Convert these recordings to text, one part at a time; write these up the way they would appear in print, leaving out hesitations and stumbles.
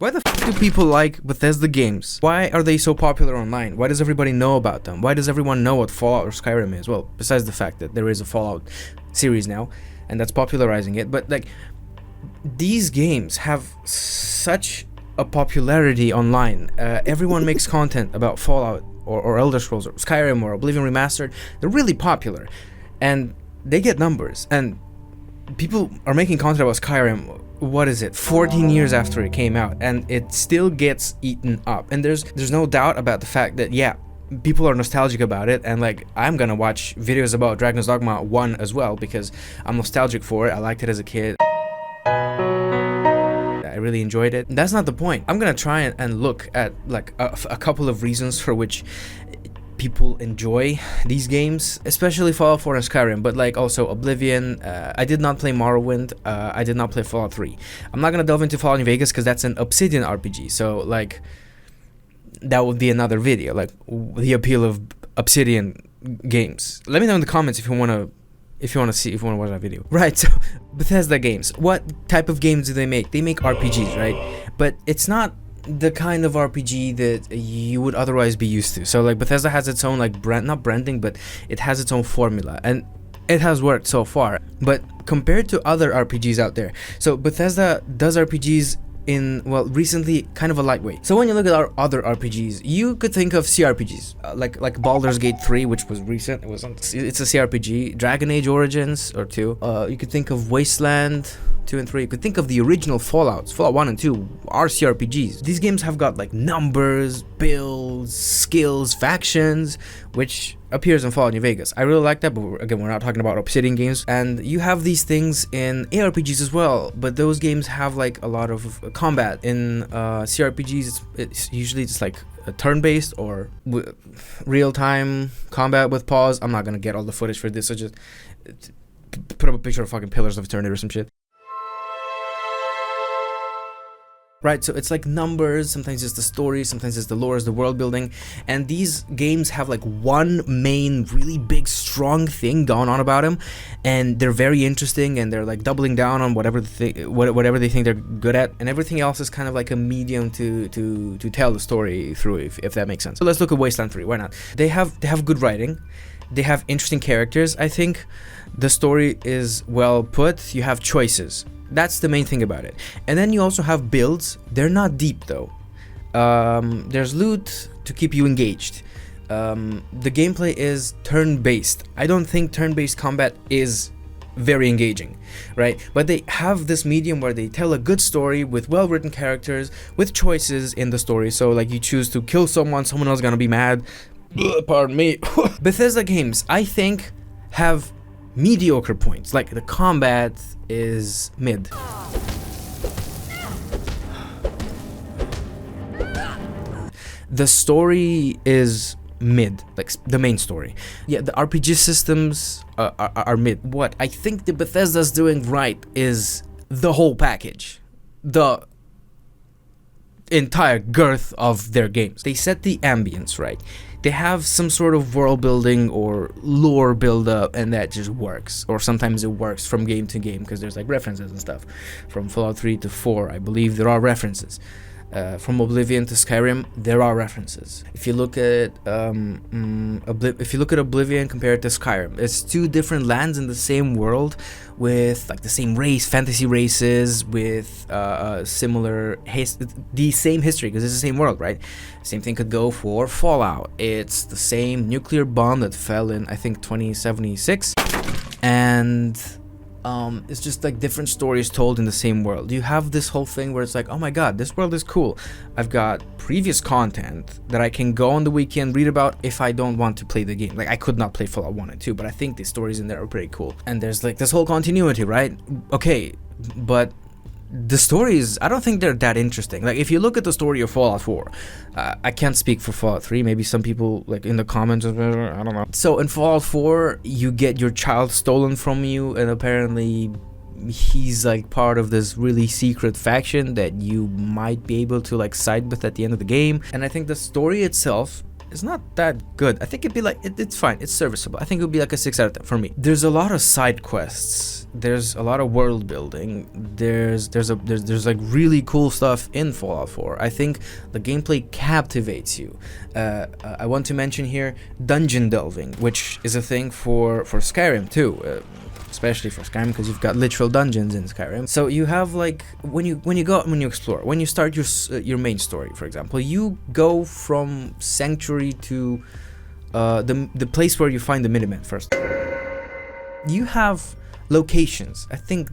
Why the f do people like Bethesda games? Why are they so popular online? Why does everybody know about them? Why does everyone know what Fallout or Skyrim is? Well, besides the fact that there is a Fallout series now, and that's popularizing it, but like, these games have such a popularity online. Everyone makes content about Fallout or Elder Scrolls or Skyrim or Oblivion Remastered. They're really popular, and they get numbers, and people are making content about Skyrim, what is it, 14 years after it came out, and it still gets eaten up. And there's no doubt about the fact that, yeah, people are nostalgic about it, and like, I'm gonna watch videos about Dragon's Dogma 1 as well, because I'm nostalgic for it. I liked it as a kid. I really enjoyed it. That's not the point. I'm gonna try and look at like a couple of reasons for which people enjoy these games, especially Fallout 4 and Skyrim, but like also Oblivion. I did not play Morrowind. I did not play Fallout 3. I'm not gonna delve into Fallout New Vegas because that's an Obsidian RPG, so like, that would be another video, like the appeal of Obsidian games. Let me know in the comments if you wanna watch that video. Right, so Bethesda games. What type of games do they make? They make RPGs, right? But it's not the kind of RPG that you would otherwise be used to. So like, Bethesda has its own like not branding, but it has its own formula, and it has worked so far. But compared to other RPGs out there, so Bethesda does RPGs in, well, recently kind of a lightweight. So when you look at our other RPGs, you could think of CRPGs, like Baldur's Gate 3, which was recent. It's a CRPG. Dragon Age Origins or 2. You could think of Wasteland 2 and 3. You could think of the original Fallouts. Fallout 1 and 2 are CRPGs. These games have got like numbers, builds, skills, factions, which appears in Fallout New Vegas. I really like that, but again, we're not talking about Obsidian games. And you have these things in ARPGs as well, but those games have like a lot of combat. In CRPGs, it's usually just like a turn-based or real-time combat with pause. I'm not gonna get all the footage for this, so just put up a picture of fucking Pillars of Eternity or some shit. Right, so it's like numbers, sometimes it's the story, sometimes it's the lore, it's the world building, and these games have like one main really big strong thing going on about them, and they're very interesting, and they're like doubling down on whatever they think they're good at, and everything else is kind of like a medium to tell the story through, if that makes sense. So let's look at Wasteland 3, why not? They have good writing, they have interesting characters. I think the story is well put. You have choices. That's the main thing about it. And then you also have builds. They're not deep though. There's loot to keep you engaged. The gameplay is turn-based. I don't think turn-based combat is very engaging, right? But they have this medium where they tell a good story with well-written characters, with choices in the story. So like, you choose to kill someone else is gonna be mad. Pardon me. Bethesda games, I think, have mediocre points. Like, the combat is mid. The story is mid, like the main story. Yeah, the RPG systems are mid. What I think the Bethesda's doing right is the whole package. The entire girth of their games. They set the ambience right. They have some sort of world building or lore build up, and that just works. Or sometimes it works from game to game because there's like references and stuff. From Fallout 3 to 4, I believe there are references. From Oblivion to Skyrim, there are references. If you look at Oblivion compared to Skyrim, it's two different lands in the same world with like the same fantasy races, with the same history because it's the same world, right? Same thing could go for Fallout. It's the same nuclear bomb that fell in, I think, 2076, and it's just like different stories told in the same world. You have this whole thing where it's like, oh my god, this world is cool. I've got previous content that I can go on the weekend, read about if I don't want to play the game. Like, I could not play Fallout 1 and 2, but I think the stories in there are pretty cool. And there's like this whole continuity, right? Okay, but the stories, I don't think they're that interesting. Like, if you look at the story of Fallout 4, I can't speak for Fallout 3, maybe some people like in the comments, I don't know. So in Fallout 4, you get your child stolen from you, and apparently he's like part of this really secret faction that you might be able to like side with at the end of the game. And I think the story itself is not that good. I think it'd be like it's fine. It's serviceable. I think it would be like a 6 out of 10 for me. There's a lot of side quests. There's a lot of world building. There's like really cool stuff in Fallout 4. I think the gameplay captivates you. I want to mention here dungeon delving, which is a thing for Skyrim too. Especially for Skyrim, because you've got literal dungeons in Skyrim. So you have like when you go out, when you explore, when you start your main story, for example, you go from Sanctuary to the place where you find the Minutemen first. You have locations. I think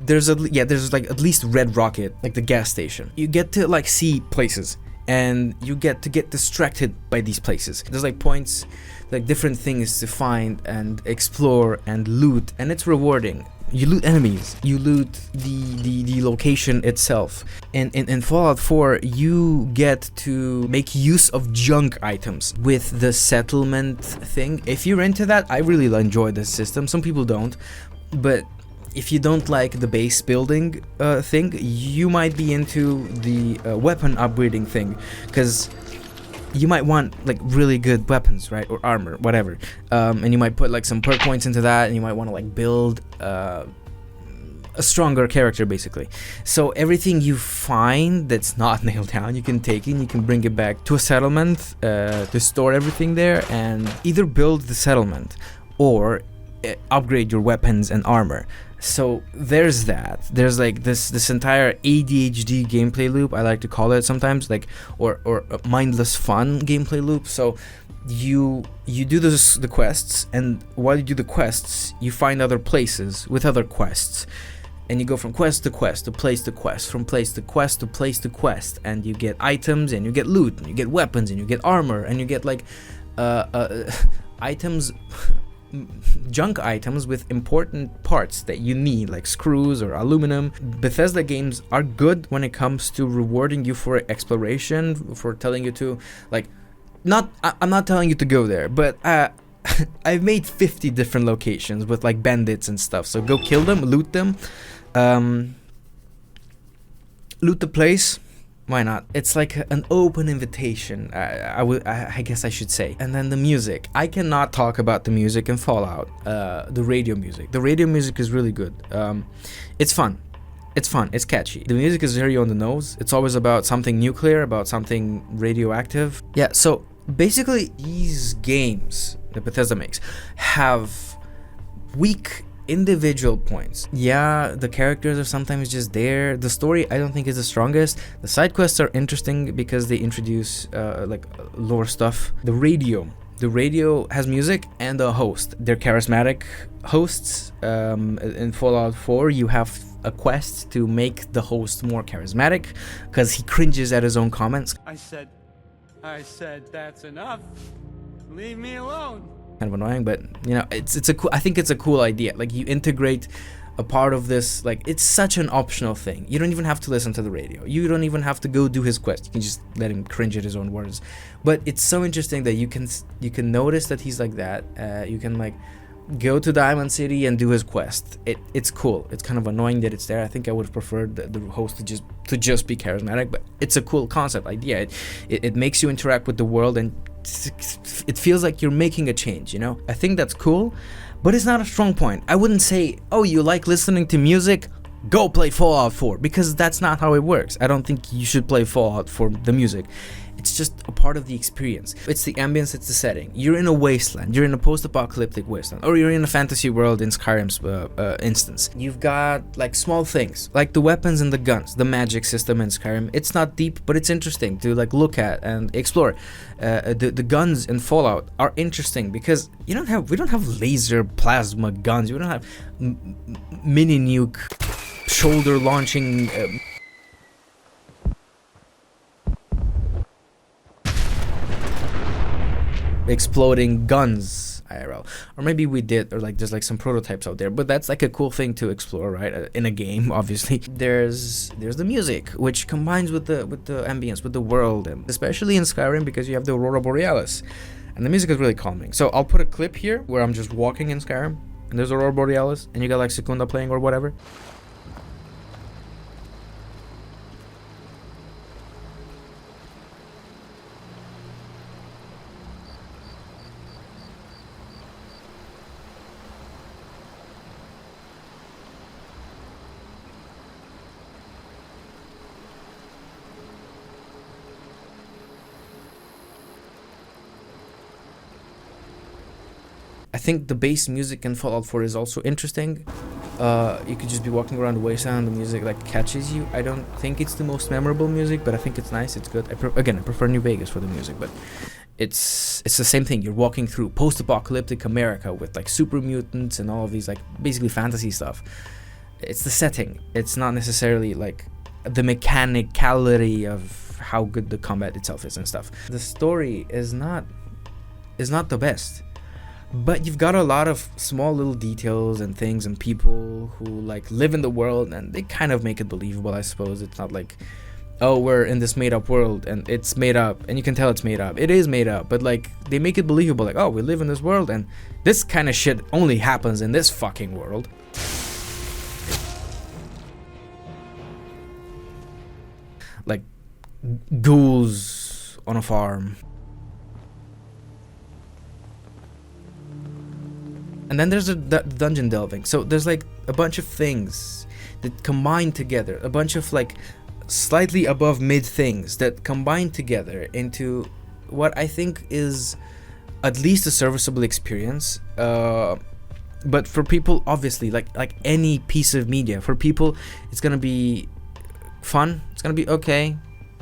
there's like at least Red Rocket, like the gas station. You get to like see places, and you get distracted by these places. There's like points, like different things to find and explore and loot, and it's rewarding. You loot enemies, you loot the location itself. And in Fallout 4, you get to make use of junk items with the settlement thing. If you're into that, I really enjoy this system. Some people don't, but if you don't like the base building thing, you might be into the weapon upgrading thing, because you might want like really good weapons, right, or armor, whatever, and you might put like some perk points into that, and you might want to like build a stronger character, basically. So everything you find that's not nailed down, you can take it and you can bring it back to a settlement to store everything there, and either build the settlement or upgrade your weapons and armor. So there's that. There's like this entire ADHD gameplay loop, I like to call it sometimes, like or a mindless fun gameplay loop. So you do the quests, and while you do the quests, you find other places with other quests, and you go from quest to quest to place to quest, from place to quest to place to quest, and you get items, and you get loot, and you get weapons, and you get armor, and you get like items junk items with important parts that you need, like screws or aluminum. Bethesda games are good when it comes to rewarding you for exploration, for telling you to like, I'm not telling you to go there, but I've made 50 different locations with like bandits and stuff, so go kill them, loot them, loot the place. Why not? It's like an open invitation, I guess I should say. And then the music. I cannot talk about the music in Fallout. The radio music. The radio music is really good. It's fun. It's fun. It's catchy. The music is very on the nose. It's always about something nuclear, about something radioactive. Yeah, so basically these games that Bethesda makes have weak individual points. Yeah, the characters are sometimes just there. The story, I don't think, is the strongest. The side quests are interesting because they introduce like lore stuff. The radio has music and a host. They're charismatic hosts. In Fallout 4, you have a quest to make the host more charismatic because he cringes at his own comments. I said that's enough. Leave me alone. Kind of annoying, but you know, I think it's a cool idea. Like, you integrate a part of this, like, it's such an optional thing. You don't even have to listen to the radio. You don't even have to go do his quest. You can just let him cringe at his own words. But it's so interesting that you can notice that he's like that. You can like go to Diamond City and do his quest. It's cool. It's kind of annoying that it's there. I think I would have preferred the host to just be charismatic, but it's a cool concept idea. It makes you interact with the world, and it feels like you're making a change, you know? I think that's cool, but it's not a strong point. I wouldn't say, oh, you like listening to music? Go play Fallout 4, because that's not how it works. I don't think you should play Fallout for the music. It's just a part of the experience. It's the ambience, it's the setting. You're in a wasteland, you're in a post-apocalyptic wasteland, or you're in a fantasy world in Skyrim's instance. You've got like small things, like the weapons and the guns, the magic system in Skyrim. It's not deep, but it's interesting to like look at and explore. The guns in Fallout are interesting because we don't have laser plasma guns. We don't have mini nuke, shoulder launching. Exploding guns IRL, or maybe we did, or like there's like some prototypes out there, but that's like a cool thing to explore, right? In a game, obviously. There's the music, which combines with the ambience, with the world, and especially in Skyrim because you have the Aurora Borealis, and the music is really calming. So I'll put a clip here where I'm just walking in Skyrim, and there's Aurora Borealis, and you got like Secunda playing or whatever. I think the bass music in Fallout 4 is also interesting. You could just be walking around the wasteland, the music like catches you. I don't think it's the most memorable music, but I think it's nice, it's good. I prefer New Vegas for the music, but it's the same thing. You're walking through post-apocalyptic America with like super mutants and all of these like basically fantasy stuff. It's the setting. It's not necessarily like the mechanicality of how good the combat itself is and stuff. The story is not the best, but you've got a lot of small little details and things and people who like live in the world, and they kind of make it believable, I suppose. It's not like, oh, we're in this made up world and it's made up, and you can tell it's made up. It is made up, but like they make it believable, like, oh, we live in this world and this kind of shit only happens in this fucking world. Like ghouls on a farm. And then there's the dungeon delving. So there's like a bunch of things that combine together, a bunch of like slightly above mid things that combine together into what I think is at least a serviceable experience. But for people, obviously, like any piece of media, for people it's gonna be fun, it's gonna be okay,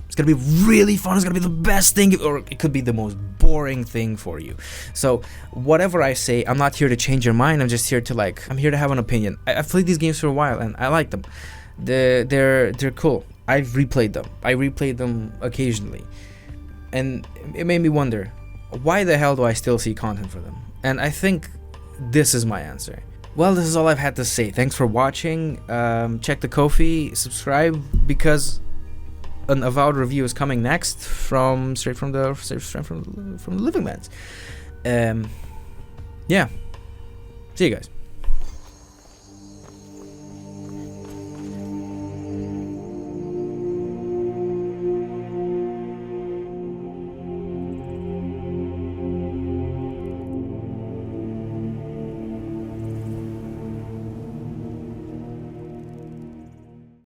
it's gonna be really fun, it's gonna be the best thing, or it could be the most boring thing for you. So whatever I say, I'm not here to change your mind. I'm just here to I'm here to have an opinion. I've played these games for a while and I like them. They're cool. I've replayed them. I replayed them occasionally, and it made me wonder, why the hell do I still see content for them? And I think this is my answer. Well, this is all I've had to say. Thanks for watching. Check the Ko-fi, subscribe, because an Avowed review is coming next straight from the Living Mans. Yeah. See you guys.